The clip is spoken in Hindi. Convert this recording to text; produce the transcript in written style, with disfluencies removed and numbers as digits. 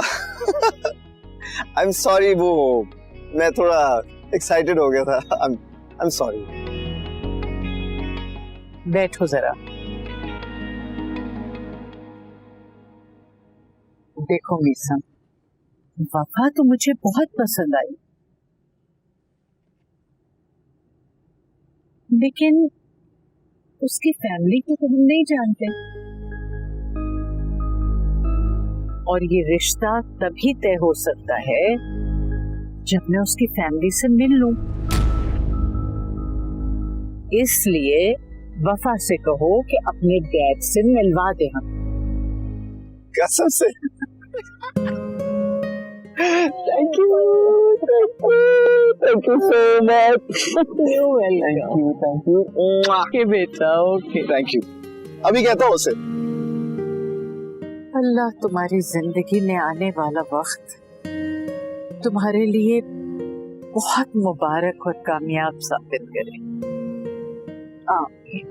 आई एम सॉरी, वो मैं थोड़ा एक्साइटेड हो गया था। I am sorry. बैठो जरा। देखो मीसा, वफा तो मुझे बहुत पसंद आई, लेकिन उसकी फैमिली को तो हम नहीं जानते, और ये रिश्ता तभी तय हो सकता है जब मैं उसकी फैमिली से मिल लूं। इसलिए वफा से कहो कि अपने डैड से मिलवा दे हम। कसम से? Thank you so much. Thank you. Okay बेटा, ओके। Thank you. अभी कहता हूँ उसे। अल्लाह तुम्हारी जिंदगी में आने वाला वक्त तुम्हारे लिए बहुत मुबारक और कामयाब साबित करे। आमीन।